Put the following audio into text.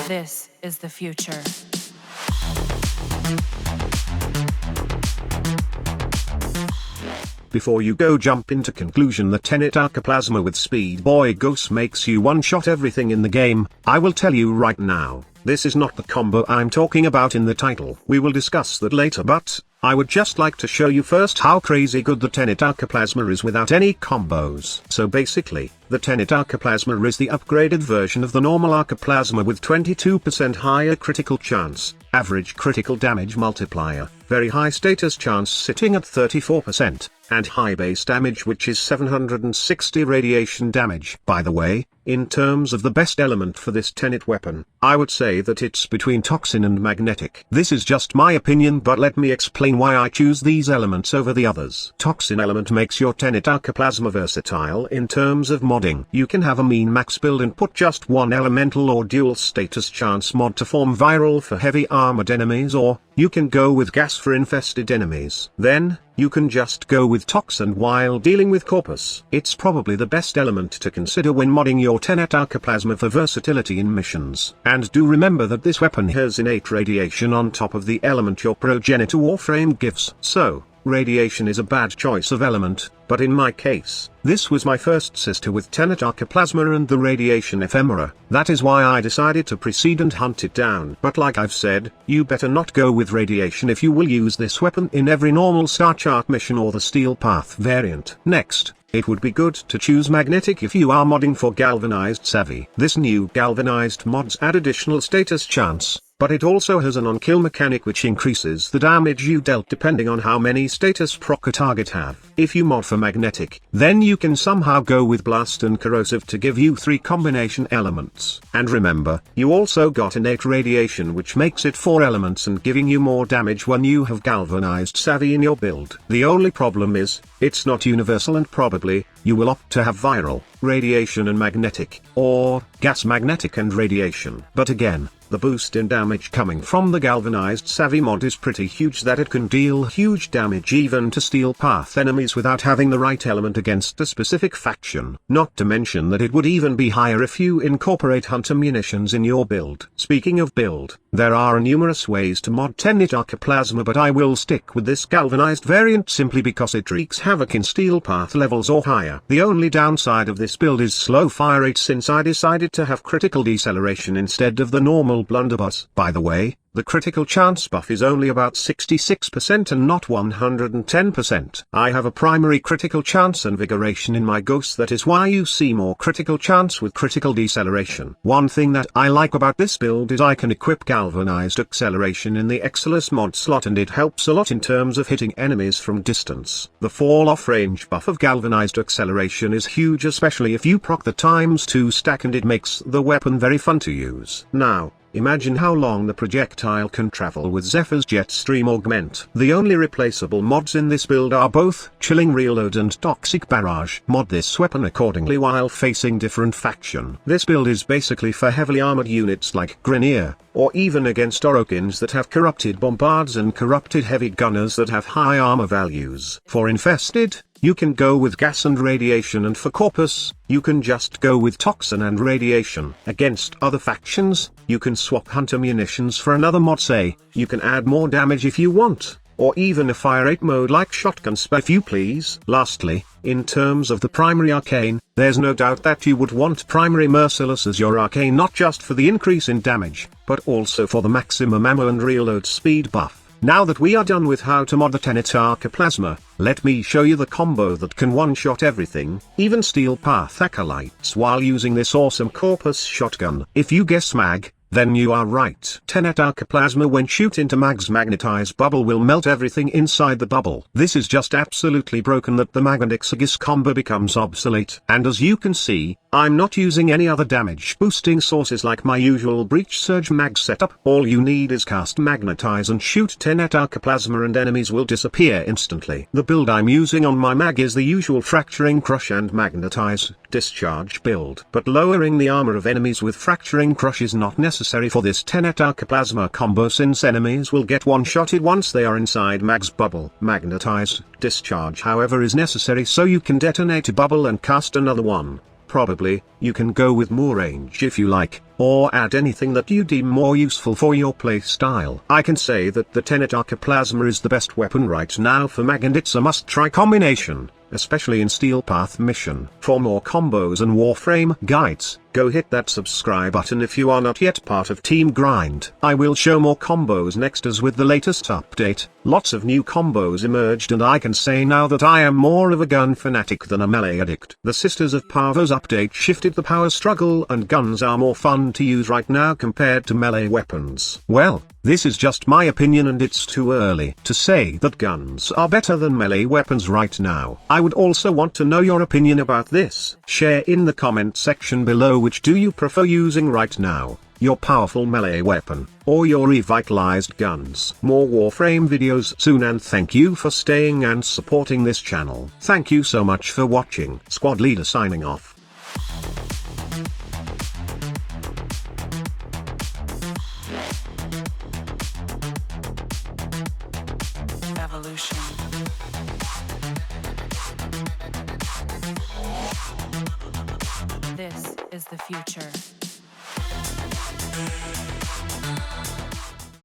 This is the future. Before you go jump into conclusion that Tenet Arca Plasmor with Speed Boy Ghost makes you one-shot everything in the game, I will tell you right now, this is not the combo I'm talking about in the title. We will discuss that later, but I would just like to show you first how crazy good the Tenet Arca Plasmor is without any combos. So basically, the Tenet Arca Plasmor is the upgraded version of the normal Arca Plasmor with 22% higher critical chance, average critical damage multiplier, very high status chance sitting at 34%, and high base damage which is 760 radiation damage. By the way, in terms of the best element for this Tenet weapon, I would say that it's between Toxin and Magnetic. This is just my opinion, but let me explain why I choose these elements over the others. Toxin element makes your Tenet Arca Plasmor versatile in terms of modding. You can have a mean max build and put just one elemental or dual status chance mod to form viral for heavy armored enemies, or you can go with gas for infested enemies. Then, you can just go with Toxin while dealing with Corpus. It's probably the best element to consider when modding your Tenet Arca Plasmor for versatility in missions. And do remember that this weapon has innate radiation on top of the element your progenitor Warframe gives. So, radiation is a bad choice of element, but in my case, this was my first sister with Tenet Arca Plasmor and the radiation ephemera. That is why I decided to proceed and hunt it down. But like I've said, you better not go with radiation if you will use this weapon in every normal star chart mission or the Steel Path variant. Next, it would be good to choose Magnetic if you are modding for Galvanized Savvy. This new Galvanized mods add additional status chance, but it also has an on-kill mechanic which increases the damage you dealt depending on how many status proc a target have. If you mod for Magnetic, then you can somehow go with Blast and Corrosive to give you 3 combination elements. And remember, you also got innate radiation which makes it 4 elements and giving you more damage when you have Galvanized Savvy in your build. The only problem is, it's not universal and probably, you will opt to have viral, radiation and magnetic, or gas magnetic and radiation. But again, the boost in damage coming from the Galvanized Savvy mod is pretty huge, that it can deal huge damage even to Steel Path enemies without having the right element against a specific faction. Not to mention that it would even be higher if you incorporate hunter munitions in your build. Speaking of build, there are numerous ways to mod Tenet Arca Plasmor, but I will stick with this galvanized variant simply because it wreaks havoc in Steel Path levels or higher. The only downside of this build is slow fire rate, since I decided to have critical deceleration instead of the normal blunderbuss. By the way, the critical chance buff is only about 66% and not 110%. I have a primary critical chance invigoration in my ghost, that is why you see more critical chance with critical deceleration. One thing that I like about this build is I can equip galvanized acceleration in the Exilus mod slot, and it helps a lot in terms of hitting enemies from distance. The fall off range buff of galvanized acceleration is huge, especially if you proc the ×2 stack, and it makes the weapon very fun to use. Now, imagine how long the projectile can travel with Zephyr's jet stream augment. The only replaceable mods in this build are both Chilling Reload and Toxic Barrage. Mod this weapon accordingly while facing different faction. This build is basically for heavily armored units like Grineer, or even against Orokins that have corrupted bombards and corrupted heavy gunners that have high armor values. For infested, you can go with gas and radiation, and for Corpus, you can just go with Toxin and radiation. Against other factions, you can swap hunter munitions for another mod, say, you can add more damage if you want, or even a fire rate mode like shotgun spam if you please. Lastly, in terms of the primary arcane, there's no doubt that you would want primary merciless as your arcane, not just for the increase in damage, but also for the maximum ammo and reload speed buff. Now that we are done with how to mod the Tenet Arca Plasmor, let me show you the combo that can one-shot everything, even Steel Path Acolytes, while using this awesome Corpus shotgun. If you guess mag, then you are right. Tenet Arca Plasmor, when shoot into mag's magnetized bubble, will melt everything inside the bubble. This is just absolutely broken that the magnetic Sigis combo becomes obsolete. And as you can see, I'm not using any other damage boosting sources like my usual Breach Surge mag setup. All you need is cast Magnetize and shoot Tenet Arca Plasmor and enemies will disappear instantly. The build I'm using on my mag is the usual Fracturing Crush and Magnetize Discharge build. But lowering the armor of enemies with Fracturing Crush is not necessary for this Tenet Arca Plasmor combo, since enemies will get one-shotted once they are inside mag's bubble. Magnetize Discharge however is necessary, so you can detonate a bubble and cast another one. probably, you can go with more range if you like, or add anything that you deem more useful for your playstyle. I can say that the Tenet Arca Plasmor is the best weapon right now for mag, and it's a must-try combination, especially in Steel Path mission. For more combos and Warframe guides, go hit that subscribe button if you are not yet part of Team Grind. I will show more combos next, as with the latest update, lots of new combos emerged, and I can say now that I am more of a gun fanatic than a melee addict. The Sisters of Parvos update shifted the power struggle, and guns are more fun to use right now compared to melee weapons. Well, this is just my opinion, and it's too early to say that guns are better than melee weapons right now. I would also want to know your opinion about this. Share in the comment section below, which do you prefer using right now, your powerful melee weapon, or your revitalized guns. More Warframe videos soon, and thank you for staying and supporting this channel. Thank you so much for watching. Squad Leader signing off. Evolution. This is the future.